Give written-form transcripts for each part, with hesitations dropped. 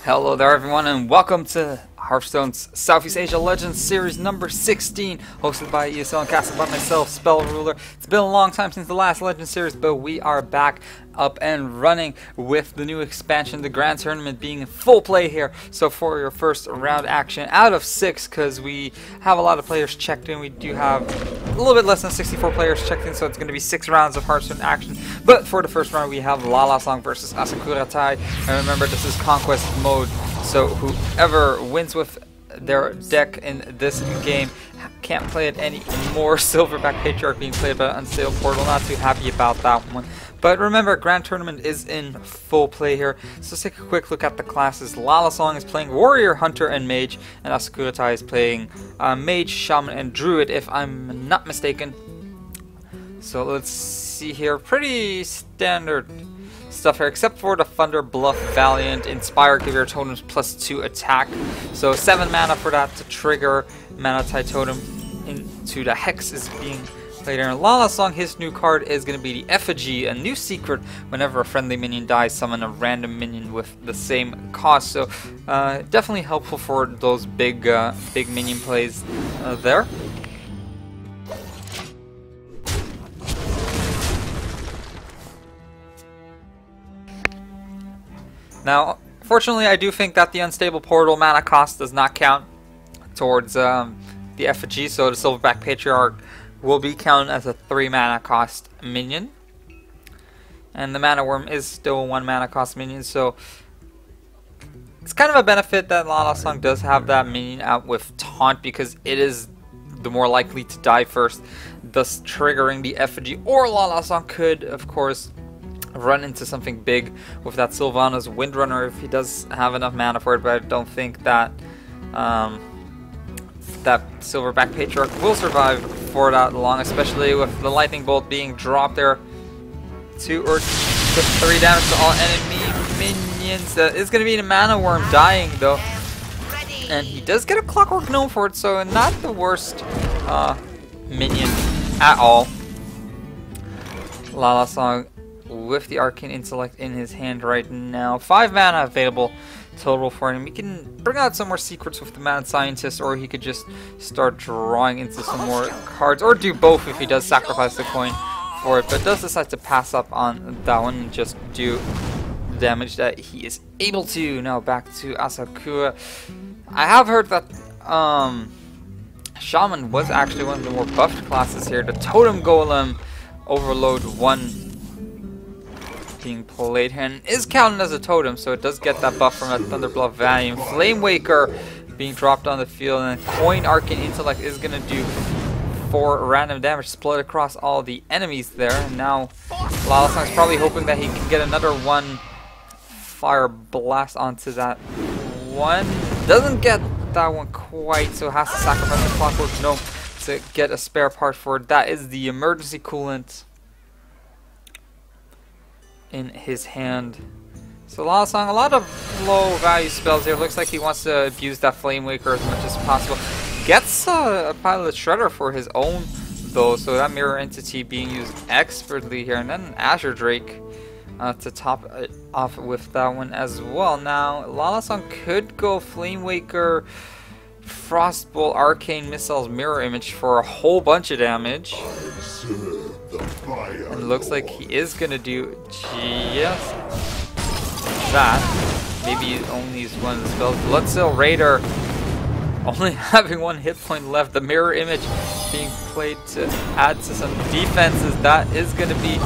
Hello there everyone and welcome to Hearthstone's Southeast Asia Legends Series number 16, hosted by ESL and casted by myself, Spell Ruler. It's been a long time since the last Legends series, but we are back up and running with the new expansion, the Grand Tournament being in full play here. So for your first round action out of 6, because we have a lot of players checked in, we do have a little bit less than 64 players checked in, so it's going to be 6 rounds of Hearthstone action. But for the first round we have Lalasong versus AsakuraTae, and remember this is Conquest mode, so whoever wins with their deck in this game can't play it anymore. Silverback Patriarch being played by Unstable Portal, not too happy about that one. But remember, Grand Tournament is in full play here, so let's take a quick look at the classes. Lalasong is playing Warrior, Hunter, and Mage, and AsakuraTae is playing Mage, Shaman, and Druid, if I'm not mistaken. So let's see here, pretty standard stuff here, except for the Thunder, Bluff, Valiant, Inspire, give your totems +2 attack. So 7 mana for that to trigger Mana Tide Totem into the Hex is being played here. In Lalasong, his new card is going to be the Effigy, a new secret. Whenever a friendly minion dies, summon a random minion with the same cost. So definitely helpful for those big minion plays there. Now, fortunately, I do think that the Unstable Portal mana cost does not count towards the Effigy, so the Silverback Patriarch will be counted as a 3 mana cost minion. And the Mana Worm is still a 1 mana cost minion, so it's kind of a benefit that Lalasong does have that minion out with Taunt, because it is the more likely to die first, thus triggering the Effigy. Or Lalasong could, of course, run into something big with that Sylvanas Windrunner if he does have enough mana for it, but I don't think that that Silverback Patriarch will survive for that long, especially with the Lightning Bolt being dropped there. 2 or 3 damage to all enemy minions. That is going to be the Mana Worm dying though, and he does get a Clockwork Gnome for it, so not the worst minion at all. Lalasong with the Arcane Intellect in his hand right now. 5 mana available total for him. He can bring out some more secrets with the Mad Scientist, or he could just start drawing into some more cards, or do both if he does sacrifice the coin for it, but does decide to pass up on that one and just do the damage that he is able to. Now back to Asakura. I have heard that Shaman was actually one of the more buffed classes here. The Totem Golem Overload 1 being played here, and is counted as a totem, so it does get that buff from that Thunder Bluff Valiant. Flame Waker being dropped on the field, and Coin Arcane Intellect is going to do 4 random damage split across all the enemies there. And now Lalasong is probably hoping that he can get another 1 Fire Blast onto that one. Doesn't get that one quite, so has to sacrifice the Clockwork Gnome to get a spare part for it. That is the Emergency Coolant in his hand. So Lalasong, a lot of low value spells here. Looks like he wants to abuse that Flame Waker as much as possible. Gets a Pilot Shredder for his own though, so that Mirror Entity being used expertly here, and then an Azure Drake to top it off with that one as well. Now Lalasong could go Flame Waker, Frostbolt, Arcane Missiles, Mirror Image for a whole bunch of damage. And looks like he is gonna do just that. Maybe he only used one of the spells. Bloodseal Raider only having 1 hit point left. The Mirror Image being played to add to some defenses. That is gonna be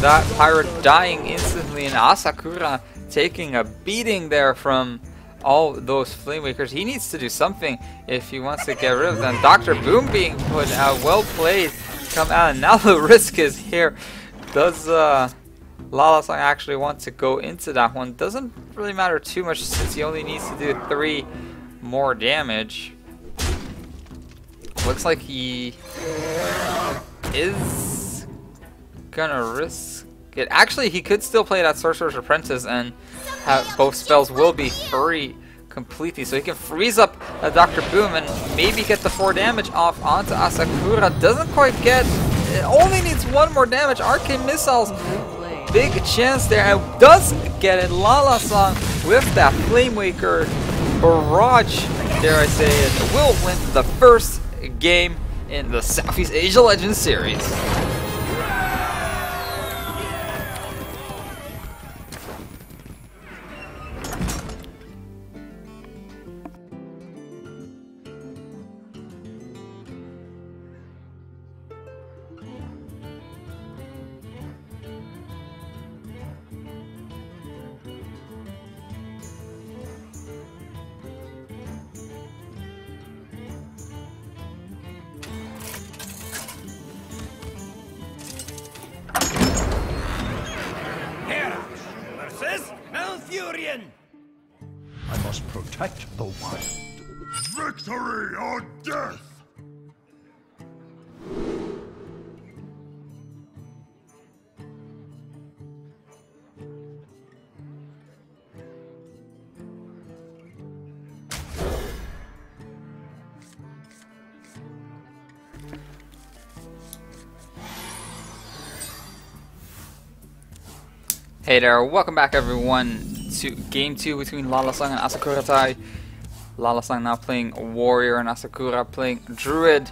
that Pirate dying instantly, and Asakura taking a beating there from all those Flame Wakers. He needs to do something if he wants to get rid of them. Dr. Boom being put out, well played. Come out, and now the risk is here. Does Lalasong actually want to go into that one? Doesn't really matter too much since he only needs to do 3 more damage. Looks like he is gonna risk it. Actually, he could still play that Sorcerer's Apprentice and have both spells will be free completely, so he can freeze up Dr. Boom and maybe get the 4 damage off onto Asakura. Doesn't quite get it, only needs 1 more damage. Arcane Missiles, big chance there, and does get it. Lalasong with that Flamewaker barrage, dare I say it, will win the first game in the Southeast Asia Legends series. I must protect the wild. Victory or death! Hey there, welcome back everyone to Game 2 between Lalasong and AsakuraTae. Lalasong now playing Warrior and Asakura playing Druid.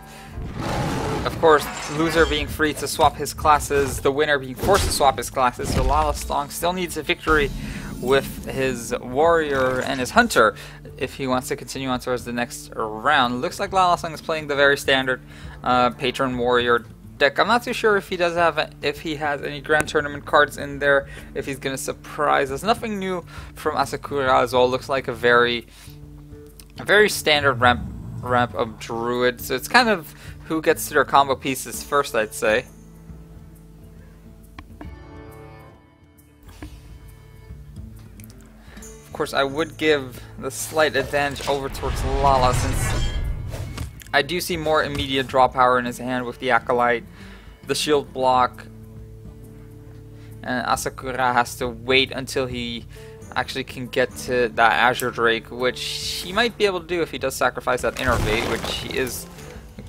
Of course, loser being free to swap his classes, the winner being forced to swap his classes, so Lalasong still needs a victory with his Warrior and his Hunter if he wants to continue on towards the next round. Looks like Lalasong is playing the very standard Patron Warrior deck. I'm not too sure if he does have if he has any Grand Tournament cards in there, if he's gonna surprise us. Nothing new from Asakura as well. Looks like a very standard ramp of Druid. So it's kind of who gets to their combo pieces first, I'd say. Of course, I would give the slight advantage over towards Lala since I do see more immediate draw power in his hand with the Acolyte, the shield block, and Asakura has to wait until he actually can get to that Azure Drake, which he might be able to do if he does sacrifice that Innervate, which he is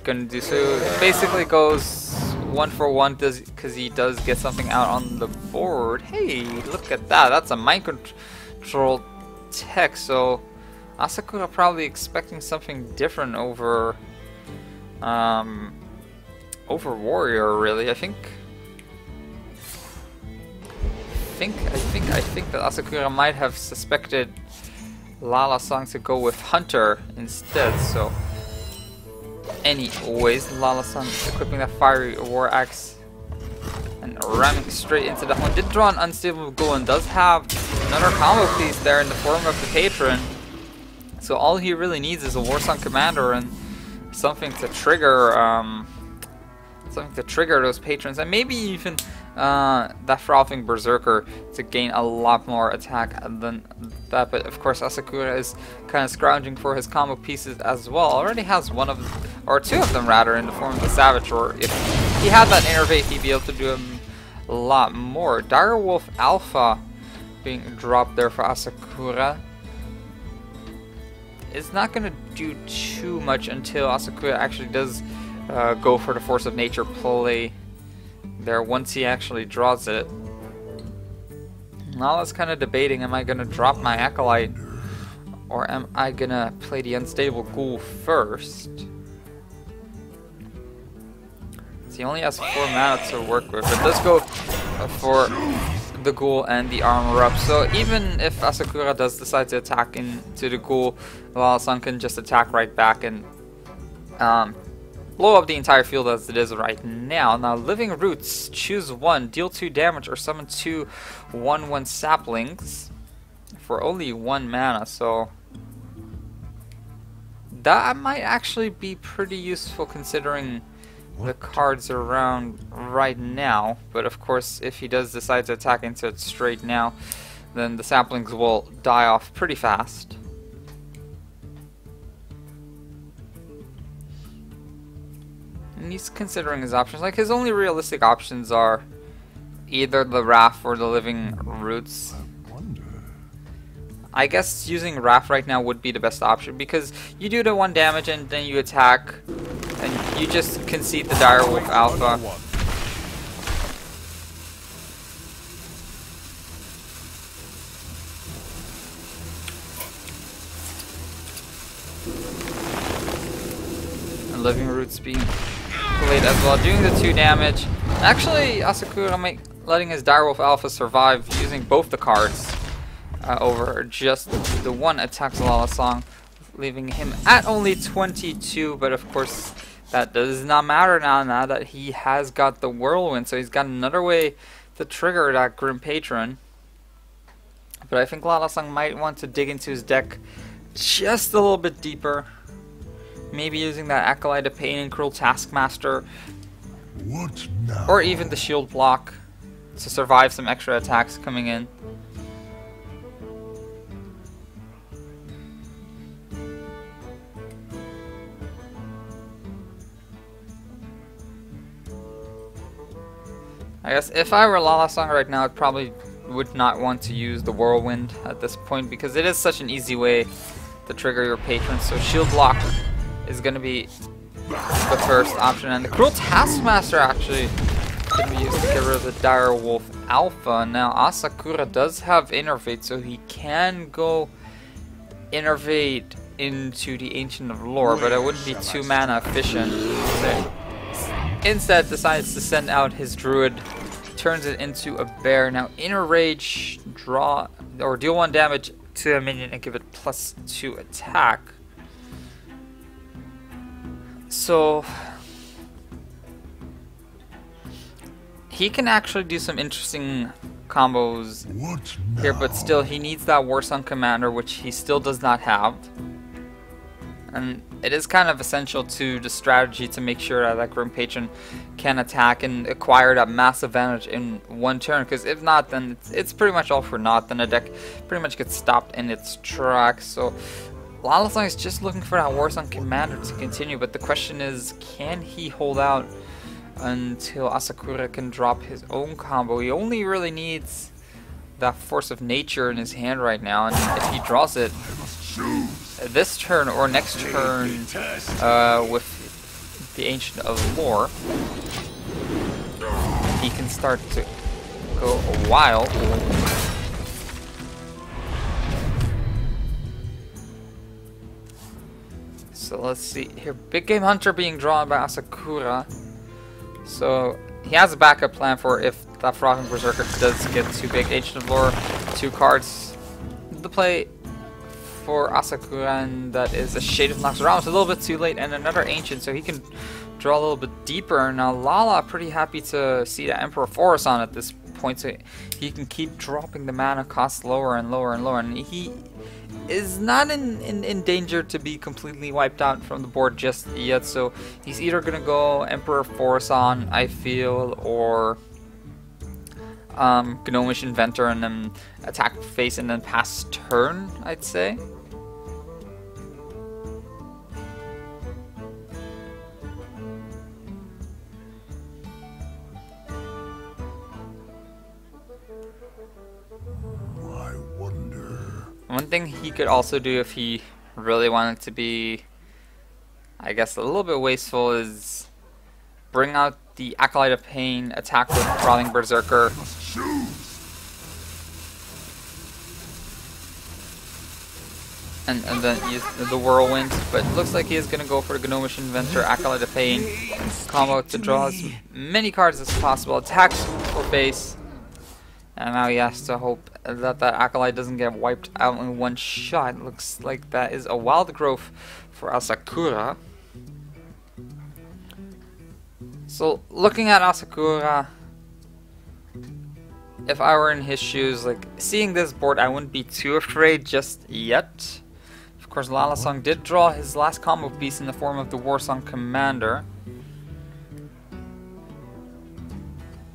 going to do. So it basically goes 1 for 1 because he does get something out on the board. Hey, look at that. That's a mind control tech, so Asakura probably expecting something different over Warrior, really. I think that Asakura might have suspected Lalasong to go with Hunter instead. So, anyways, Lalasong equipping that Fiery War Axe and ramming straight into that one. Did draw an Unstable Ghoul and does have another combo piece there in the form of the Patron. So all he really needs is a Warsong Commander and something to trigger those patrons, and maybe even that Frothing Berserker to gain a lot more attack than that. But of course Asakura is kind of scrounging for his combo pieces as well. Already has one of them, or two of them rather, in the form of the Savage Roar. If he had that Innervate, he'd be able to do a lot more. Direwolf Alpha being dropped there for Asakura. It's not going to do too much until Asakura actually does go for the Force of Nature play there once he actually draws it. Now I was kind of debating, am I going to drop my Acolyte or am I going to play the Unstable Ghoul first? So he only has 4 mana to work with, but let's go for the Ghoul and the Armor Up. So even if Asakura does decide to attack into the Ghoul, Lalasong can just attack right back and blow up the entire field as it is right now. Now, Living Roots, choose 1, deal 2 damage, or summon 2 1/1 saplings for only 1 mana. So that might actually be pretty useful considering the cards around right now. But of course, if he does decide to attack into it straight now, then the saplings will die off pretty fast. And he's considering his options. Like, his only realistic options are either the Wrath or the Living Roots. I guess using Wrath right now would be the best option, because you do the 1 damage and then you attack, and you just concede the Direwolf Alpha. Living Roots being played as well, doing the 2 damage. Actually, Asakura letting his Direwolf Alpha survive using both the cards over just the 1 attacks Lalasong, leaving him at only 22, but of course that does not matter now that he has got the Whirlwind, so he's got another way to trigger that Grim Patron. But I think Lalasong might want to dig into his deck just a little bit deeper. Maybe using that Acolyte of Pain and Cruel Taskmaster. What now? Or even the shield block to survive some extra attacks coming in. I guess if I were Lalasong right now, I probably would not want to use the Whirlwind at this point because it is such an easy way to trigger your patron. So shield block is going to be the first option, and the Cruel Taskmaster actually can be used to get rid of the Direwolf Alpha. Now Asakura does have Innervate, so he can go Innervate into the Ancient of Lore, but it wouldn't be 2 mana efficient. So instead decides to send out his Druid, turns it into a bear. Now Inner Rage, draw or deal 1 damage to a minion and give it +2 attack. So he can actually do some interesting combos here, but still he needs that Warsong Commander, which he still does not have. And it is kind of essential to the strategy to make sure that Grim Patron can attack and acquire that massive advantage in 1 turn, because if not, then it's pretty much all for naught. Then the deck pretty much gets stopped in its tracks. So Lalasong is just looking for that Warsong Commander to continue, but the question is, can he hold out until Asakura can drop his own combo? He only really needs that Force of Nature in his hand right now, and if he draws it this turn or next turn with the Ancient of Lore, he can start to go wild. So let's see here, Big Game Hunter being drawn by Asakura. So he has a backup plan for if that Frothing Berserker does get too big. Ancient of Lore, 2 cards to play for Asakura, and that is a Shade of Noxaron. It's a little bit too late, and another Ancient, so he can draw a little bit deeper. Now Lala pretty happy to see that Emperor Forest on at this point, so he can keep dropping the mana cost lower and lower and lower, and he is not in danger to be completely wiped out from the board just yet. So he's either gonna go Emperor Forest on, I feel, or Gnomish Inventor and then attack face and then pass turn, I'd say. I wonder. One thing he could also do if he really wanted to be, I guess, a little bit wasteful is bring out the Acolyte of Pain, attack with Frothing Berserker, and then use the Whirlwind. But it looks like he is going to go for the Gnomish Inventor, Acolyte of Pain combo to draw as many cards as possible, attacks for base, and now he has to hope that that Acolyte doesn't get wiped out in 1 shot. Looks like that is a Wild Growth for Asakura. So looking at Asakura, if I were in his shoes, like seeing this board, I wouldn't be too afraid just yet. Of course, Lalasong did draw his last combo piece in the form of the Warsong Commander,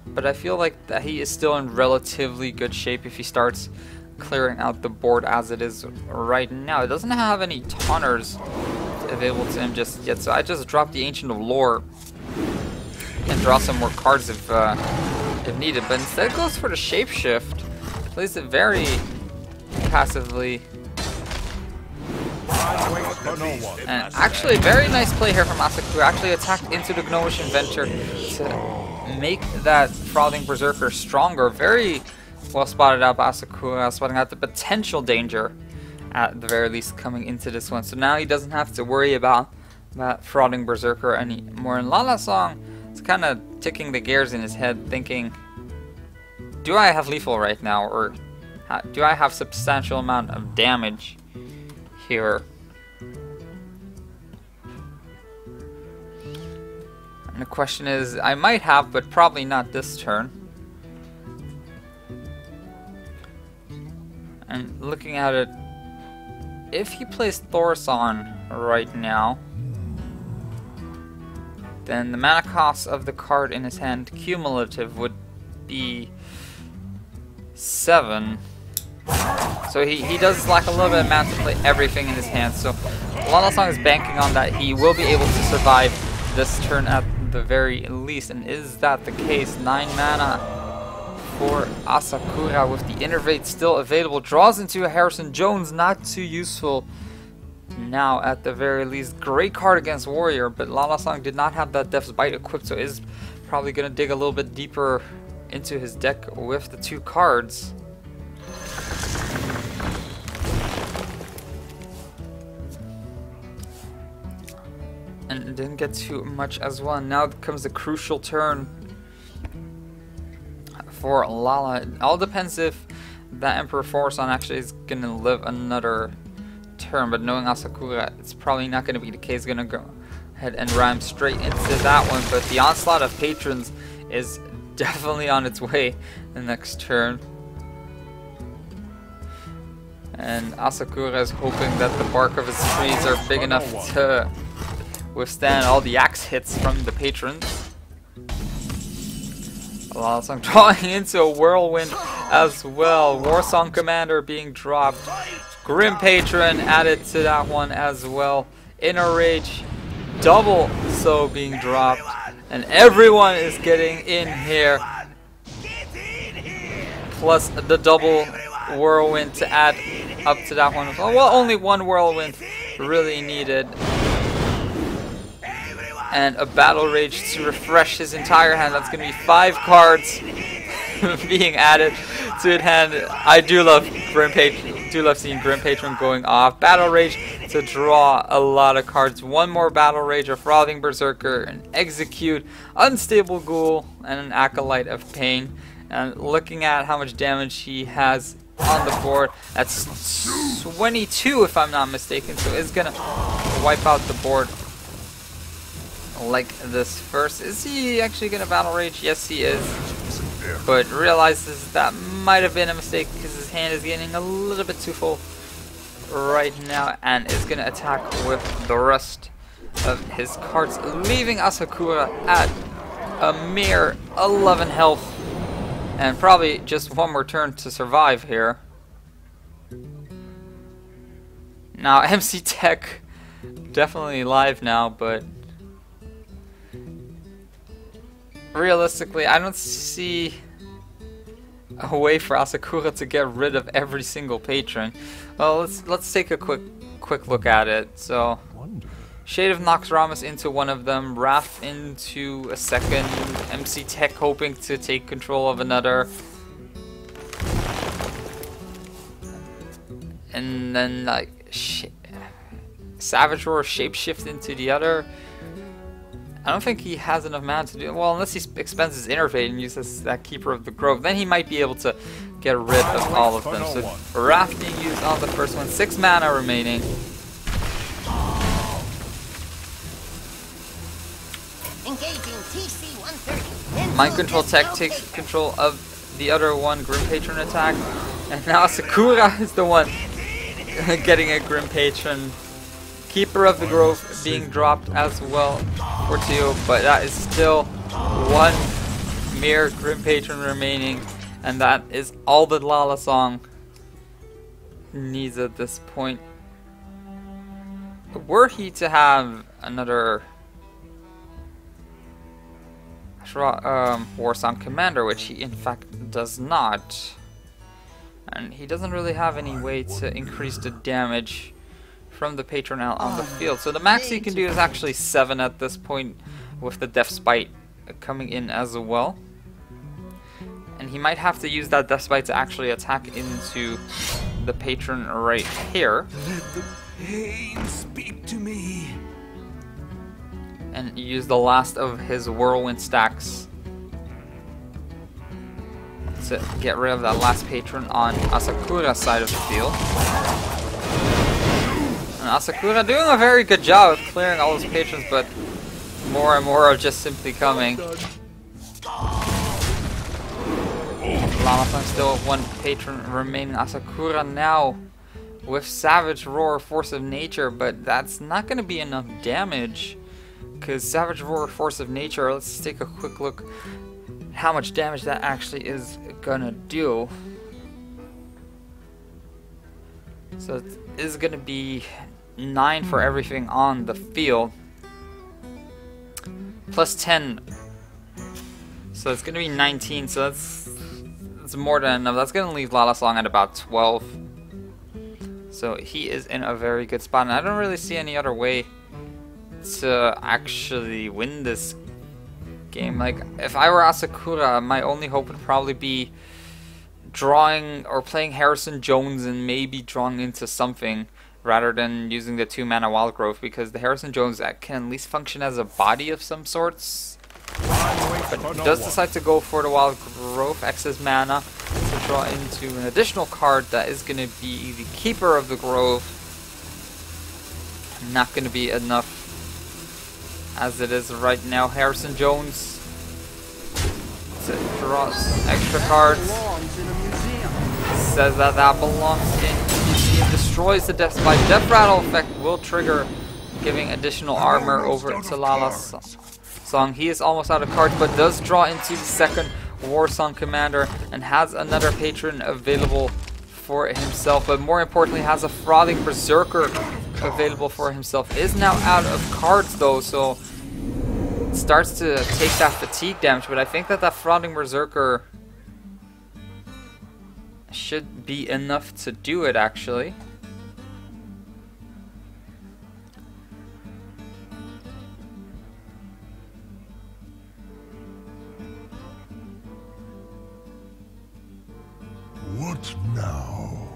but I feel like that he is still in relatively good shape if he starts clearing out the board as it is right now. It doesn't have any taunters available to him just yet, so I just dropped the Ancient of Lore and draw some more cards if needed, but instead goes for the Shapeshift. Plays it very passively. And actually, very nice play here from Asakura. Actually attacked into the Gnomish Inventor to make that Frothing Berserker stronger. Very well spotted out by Asakura, spotting out the potential danger at the very least coming into this one. So now he doesn't have to worry about that Frauding Berserker anymore. And Lalasong is kind of ticking the gears in his head, thinking, do I have lethal right now, or do I have substantial amount of damage here? And the question is, I might have, but probably not this turn. And looking at it, if he plays Thorson right now, then the mana cost of the card in his hand cumulative would be 7. So he does lack a little bit of mana to play everything in his hand. So Lalasong is banking on that he will be able to survive this turn at the very least. And is that the case? 9 mana for Asakura with the Innervate still available. Draws into a Harrison Jones, not too useful now at the very least. Great card against Warrior, but Lalasong did not have that Death's Bite equipped, so is probably going to dig a little bit deeper into his deck with the 2 cards. And didn't get too much as well. Now comes the crucial turn for Lala. It all depends if that Emperor Forson actually is going to live another turn, but knowing Asakura, it's probably not going to be the case. Going to go ahead and ram straight into that one, but the Onslaught of Patrons is definitely on its way the next turn. And Asakura is hoping that the bark of his trees are big enough to withstand all the axe hits from the patrons. Lalasong drawing into a Whirlwind as well. Warsong Commander being dropped. Grim Patron added to that one as well. Inner Rage double so being dropped. And everyone is getting in here. Plus the double Whirlwind to add up to that one. Well, only one Whirlwind really needed. And a Battle Rage to refresh his entire hand. That's going to be 5 cards being added to his hand. I do love Grim Patron. Do love seeing Grim Patron going off. Battle Rage to draw a lot of cards. One more Battle Rage, a Frothing Berserker, an Execute, Unstable Ghoul, and an Acolyte of Pain. And looking at how much damage he has on the board, that's 22 if I'm not mistaken. So it's going to wipe out the board like this first. Is he actually going to Battle Rage? Yes, he is. But realizes that might have been a mistake because his hand is getting a little bit too full right now, and is going to attack with the rest of his cards, leaving Asakura at a mere 11 health and probably just one more turn to survive here. Now MC Tech definitely live now, but realistically, I don't see a way for Asakura to get rid of every single patron. Well, let's take a quick look at it. So, Shade of Noxramas into one of them, Wrath into a second, MC Tech hoping to take control of another, and then like Savage Roar Shapeshift into the other. I don't think he has enough mana to do it. Well, unless he expends his Innervate and uses that Keeper of the Grove, then he might be able to get rid of all of them. So Wrath being used on the first one, 6 mana remaining. Mind Control Tech takes control of the other one, Grim Patron attack. And now Sakura is the one getting a Grim Patron. Keeper of the Grove being dropped as well for 2, but that is still 1 mere Grim Patron remaining, and that is all that Lalasong needs at this point. Were he to have another Warsong Commander, which he in fact does not, and he doesn't really have any way to increase the damage from the Patronale on the field. So the max he can do is actually 7 at this point, with the Death's Bite coming in as well. And he might have to use that Death's Bite to actually attack into the Patron right here. Let the pain speak to me. and use the last of his whirlwind stacks to get rid of that last patron on Asakura's side of the field. And Asakura doing a very good job of clearing all those patrons, but more and more are just simply coming. Lalasong still with one patron remaining. Asakura now with Savage Roar, Force of Nature, but that's not going to be enough damage. Because Savage Roar, Force of Nature, let's take a quick look how much damage that actually is gonna do. So it is gonna be 9 for everything on the field, plus 10. So it's gonna be 19. So that's more than enough. That's gonna leave Lalasong at about 12. So he is in a very good spot, and I don't really see any other way to actually win this game. Like, if I were Asakura, my only hope would probably be drawing or playing Harrison Jones and maybe drawing into something rather than using the 2-mana Wild Growth, because the Harrison Jones can at least function as a body of some sorts. But he does decide to go for the Wild Growth, excess mana, to draw into an additional card that is going to be the Keeper of the Grove. Not going to be enough as it is right now. Harrison Jones draws extra cards. Says that belongs in the museum. Destroys the Death by Death Rattle effect will trigger, giving additional armor over to Lalasong. He is almost out of cards, but does draw into the second Warsong Commander and has another patron available for himself, but more importantly has a Frothing Berserker available for himself. Is now out of cards though, so starts to take that fatigue damage, but I think that Frothing Berserker should be enough to do it actually. What now?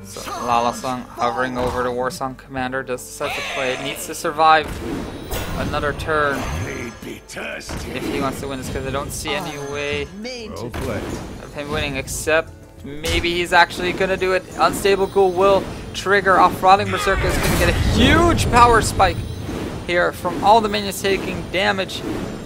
So Lalasong hovering over the Warsong Commander does decide to play it. Needs to survive another turn if he wants to win this, because I don't see any way of him winning, except maybe he's actually going to do it. Unstable Ghoul will trigger off. Frothing Berserker is going to get a huge power spike here from all the minions taking damage.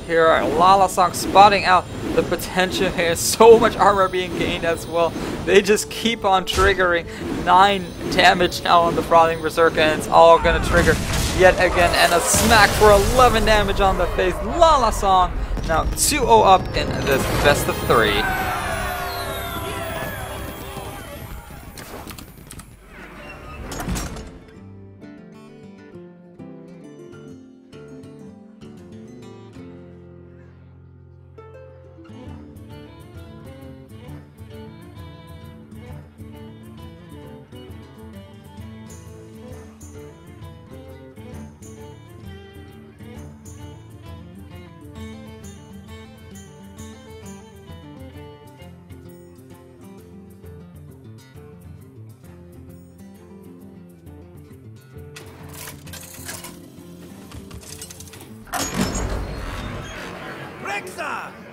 Here Lalasong spotting out the potential here. So much armor being gained as well. They just keep on triggering. 9 damage now on the Frothing Berserker, and it's all gonna trigger yet again, and a smack for 11 damage on the face. Lalasong now 2-0 up in this best of 3.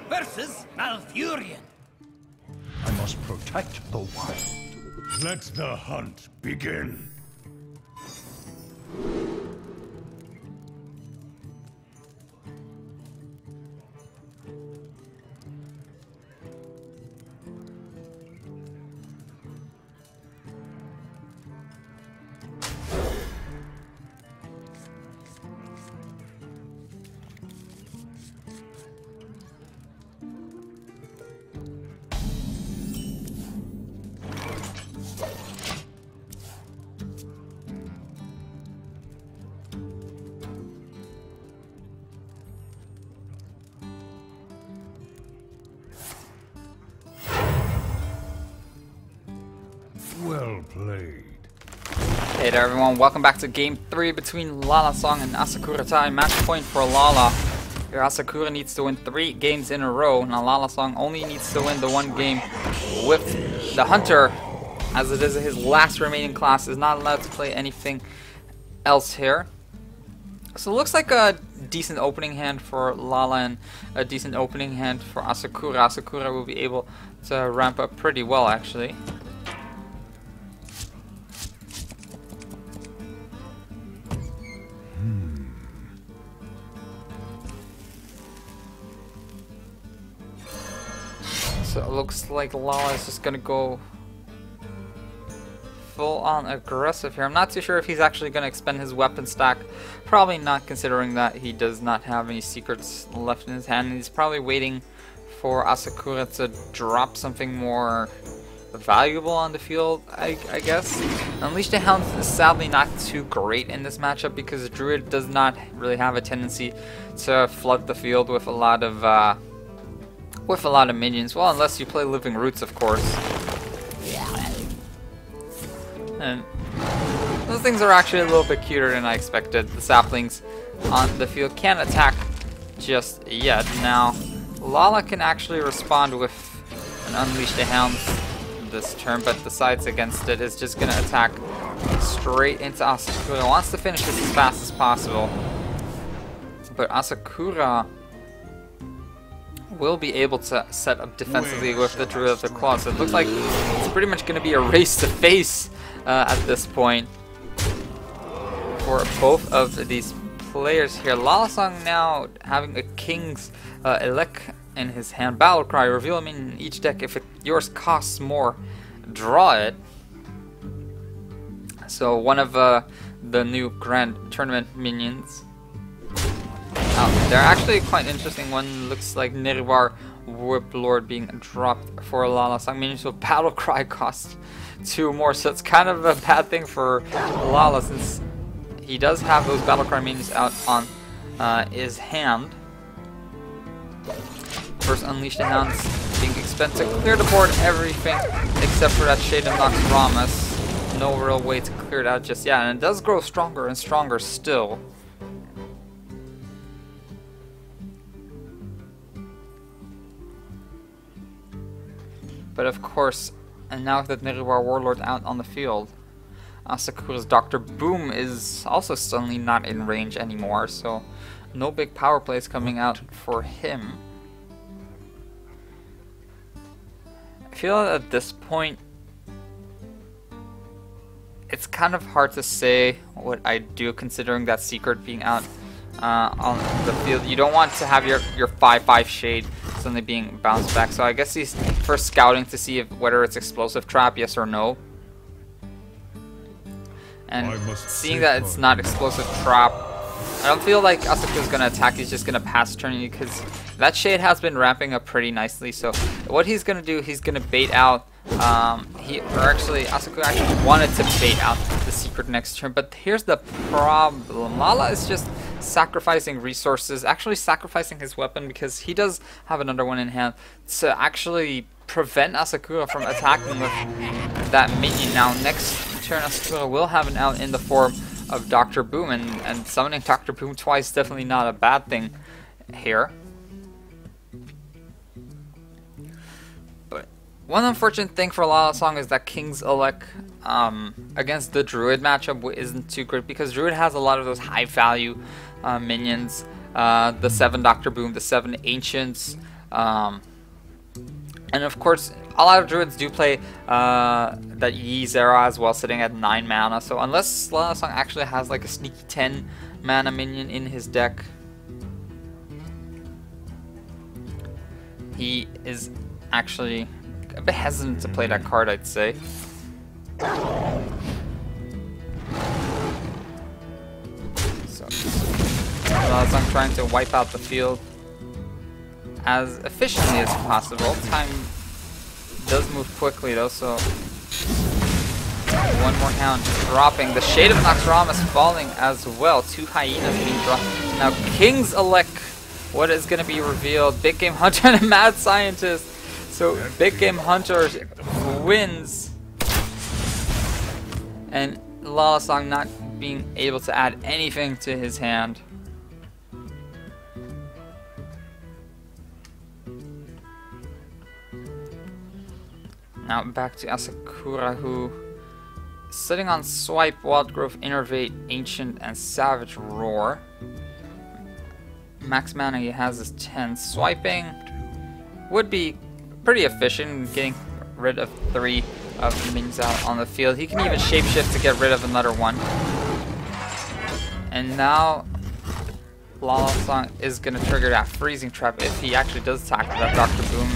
Versus Malfurion. I must protect the wild. Let the hunt begin. Well played. Hey there everyone, welcome back to game 3 between Lalasong and AsakuraTae. Match point for Lala. Here Asakura needs to win 3 games in a row. Now Lalasong only needs to win the 1 game with the Hunter as it is his last remaining class, is not allowed to play anything else here. So it looks like a decent opening hand for Lala and a decent opening hand for Asakura. Asakura will be able to ramp up pretty well, actually. So it looks like Lala is just gonna go full on aggressive here. I'm not too sure if he's actually gonna expend his weapon stack. Probably not, considering that he does not have any secrets left in his hand. He's probably waiting for Asakura to drop something more valuable on the field, I guess. Unleash the Hound is sadly not too great in this matchup because Druid does not really have a tendency to flood the field with a lot of minions. Well, unless you play Living Roots, of course. And those things are actually a little bit cuter than I expected. The saplings on the field can't attack just yet. Now, Lala can actually respond with an Unleash the Hound this turn, but decides against it. Is just gonna attack straight into Asakura. Wants to finish this as fast as possible, but Asakura will be able to set up defensively with the Druid of the Claw. So it looks like it's pretty much going to be a race to face at this point for both of these players here. Lalasong now having a King's Elect in his hand. Battle Cry, reveal a minion in each deck. If yours costs more, draw it. So one of the new Grand Tournament minions. They're actually quite interesting. One looks like Nirvar Whip Lord being dropped for Lalasong. Minions with Battle Cry cost 2 more, so it's kind of a bad thing for Lala since he does have those Battle Cry minions out on his hand. First, Unleash the Hounds being expended to clear the board, everything except for that Shade of Noxramas. No real way to clear it out just yet, and it does grow stronger and stronger still. But of course, and now that Nirvar Warlord out on the field, Asakura's Dr. Boom is also suddenly not in range anymore, so no big power plays coming out for him. I feel at this point, it's kind of hard to say what I do considering that secret being out on the field. You don't want to have your 5/5 Shade suddenly being bounced back, so I guess he's first scouting to see whether it's explosive trap, yes or no. And seeing that it's not explosive trap, I don't feel like Asakura's gonna attack. He's just gonna pass turn because that Shade has been ramping up pretty nicely. So what he's gonna do, he's gonna bait out. Asakura actually wanted to bait out the secret next turn, but here's the problem. Lala is just sacrificing resources, actually sacrificing his weapon because he does have another one in hand to actually prevent Asakura from attacking with that minion. Now next turn Asakura will have an out in the form of Dr. Boom, and summoning Dr. Boom twice is definitely not a bad thing here. But one unfortunate thing for Lalasong is that King's Elect against the Druid matchup isn't too great because Druid has a lot of those high value minions, the 7 Dr. Boom, the 7 Ancients, and of course a lot of Druids do play that Yi Zera as well, sitting at 9 mana, so unless Lalasong actually has like a sneaky 10 mana minion in his deck, he is actually a bit hesitant to play that card, I'd say. So Lalasong trying to wipe out the field as efficiently as possible. Time does move quickly though, so one more hound dropping. The Shade of Noxramas falling as well. 2 hyenas being dropped. Now King's Elect, what is going to be revealed? Big Game Hunter and a Mad Scientist. So Big Game Hunter wins, and Lalasong not being able to add anything to his hand. Now back to Asakura, who is sitting on Swipe, Wild Growth, Innervate, Ancient, and Savage Roar. Max mana he has is 10. Swiping would be pretty efficient in getting rid of 3 of the minions out on the field. He can even shapeshift to get rid of another one. And now Lalasong is going to trigger that freezing trap if he actually does attack that Dr. Boom,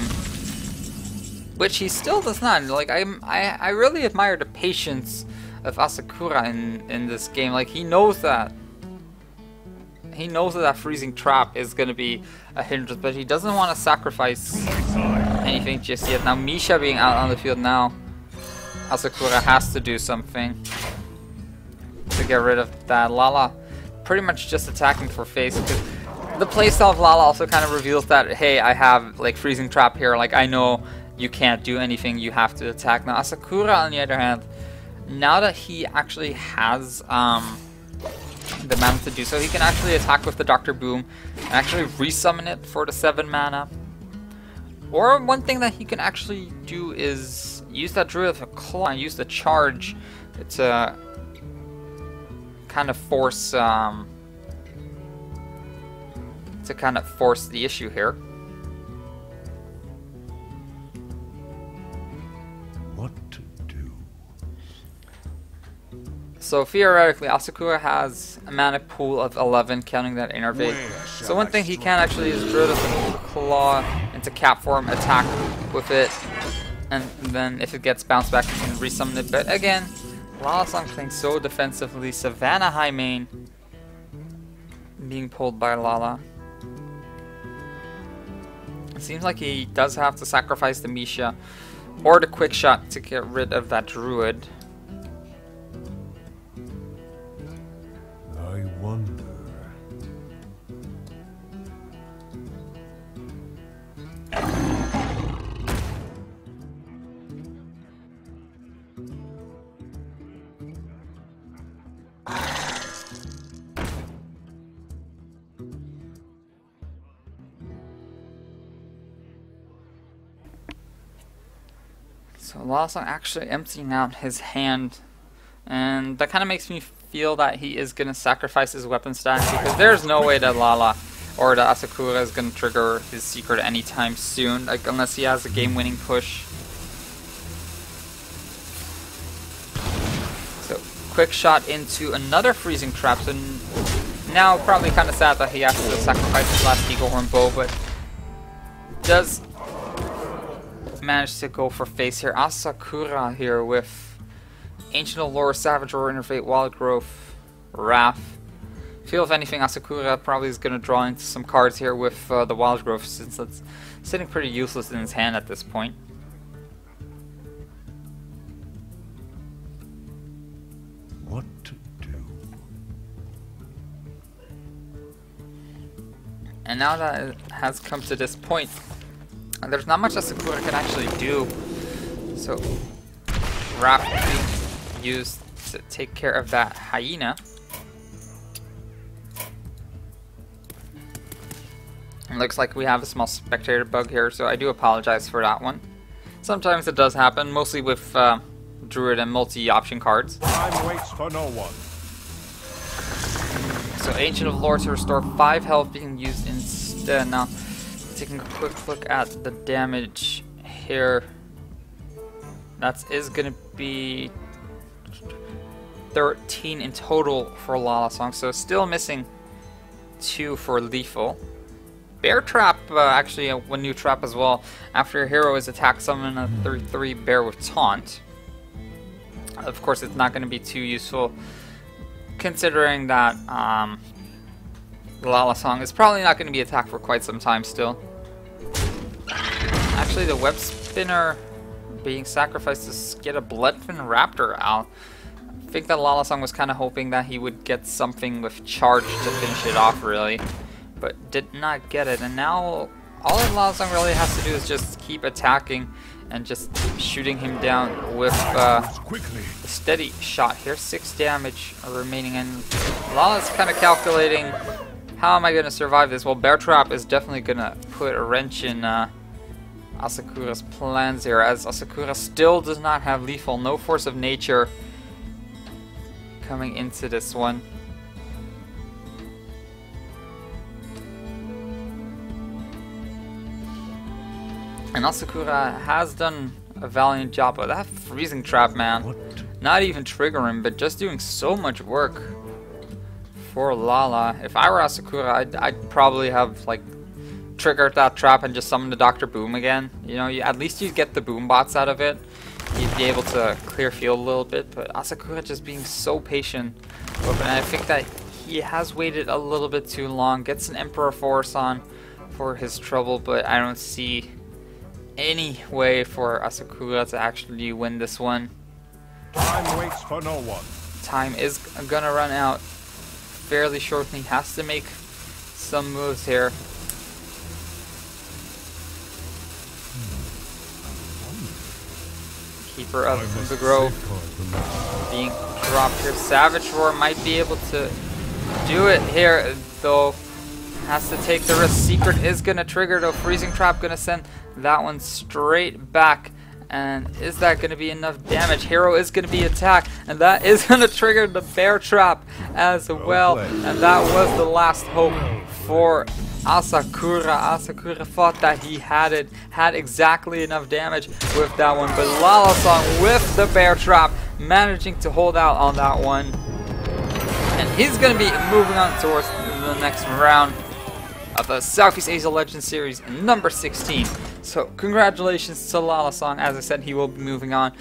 which he still does not. Like I really admire the patience of Asakura in this game. Like he knows that that freezing trap is going to be a hindrance, but he doesn't want to sacrifice anything just yet. Now Misha being out on the field now, Asakura has to do something to get rid of that. Lala pretty much just attacking for face, because the playstyle of Lala also kind of reveals that, hey, I have like freezing trap here, like I know you can't do anything, you have to attack. Now Asakura on the other hand, now that he actually has the mana to do so, he can actually attack with the Dr. Boom and actually resummon it for the 7 mana. Or one thing that he can actually do is use that Druid of a Claw and use the charge to kind of force the issue here. What to do? So theoretically, Asakura has a mana pool of 11, counting that Innervate. So one thing he can actually is Druid of the Claw into cap form, attack with it, and then if it gets bounced back, he can resummon it. But again, Lalasong playing so defensively. Savannah high main being pulled by Lala. It seems like he does have to sacrifice the Misha or the quick shot to get rid of that Druid. I wonder. So Lalasong actually emptying out his hand, and that kind of makes me feel that he is going to sacrifice his weapon stack, because there's no way that Lala or that Asakura is going to trigger his secret anytime soon, like unless he has a game-winning push. So quick shot into another freezing trap, so now probably kind of sad that he has to sacrifice his last Eagle Horn bow, but does manage to go for face here. Asakura here with Ancient Allure, Savage Roar, Innervate, Wild Growth, Wrath. Feel if anything, Asakura probably is going to draw into some cards here with the Wild Growth, since it's sitting pretty useless in his hand at this point. What to do? And now that it has come to this point, there's not much Asakura can actually do. So Wrath being used to take care of that hyena. It looks like we have a small spectator bug here, so I do apologize for that one. Sometimes it does happen, mostly with Druid and multi-option cards. Time waits for no one. So Ancient of Lore to restore 5 health being used instead. Now, taking a quick look at the damage here, that is going to be 13 in total for Lalasong, so still missing 2 for lethal. Bear Trap, actually one new trap as well. After your hero is attacked, summon a 3/3 bear with taunt. Of course, it's not going to be too useful, considering that Lalasong is probably not going to be attacked for quite some time still. Actually, the web spinner being sacrificed to get a Bloodfin Raptor out. I think that Lalasong was kind of hoping that he would get something with charge to finish it off, really, but did not get it. And now all that Lalasong really has to do is just keep attacking and just shooting him down with a steady shot here. 6 damage remaining, and Lala's kind of calculating, how am I going to survive this? Well, Bear Trap is definitely going to put a wrench in Asakura's plans here, as Asakura still does not have lethal, no force of nature coming into this one. And Asakura has done a valiant job of that freezing trap, man. Not even triggering, but just doing so much work for Lala. If I were Asakura, I'd probably have like triggered that trap and just summoned the Dr. Boom again. You know, at least you'd get the boom bots out of it. You'd be able to clear field a little bit, but Asakura just being so patient. And I think that he has waited a little bit too long. Gets an Emperor Force on for his trouble, but I don't see any way for Asakura to actually win this one. Time waits for no one. Time is gonna run out fairly shortly. Has to make some moves here. Keeper of the Grove being dropped here. Savage Roar might be able to do it here, though. Has to take the risk. Secret is gonna trigger, though. Freezing Trap gonna send that one straight back. And is that gonna be enough damage? Hero is gonna be attacked, and that is gonna trigger the Bear Trap as well. And that was the last hope for Asakura. Asakura thought that he had exactly enough damage with that one, but Lalasong with the Bear Trap managing to hold out on that one. And he's gonna be moving on towards the next round of the Southeast Asia Legends Series number 16. So congratulations to Lalasong. As I said, he will be moving on.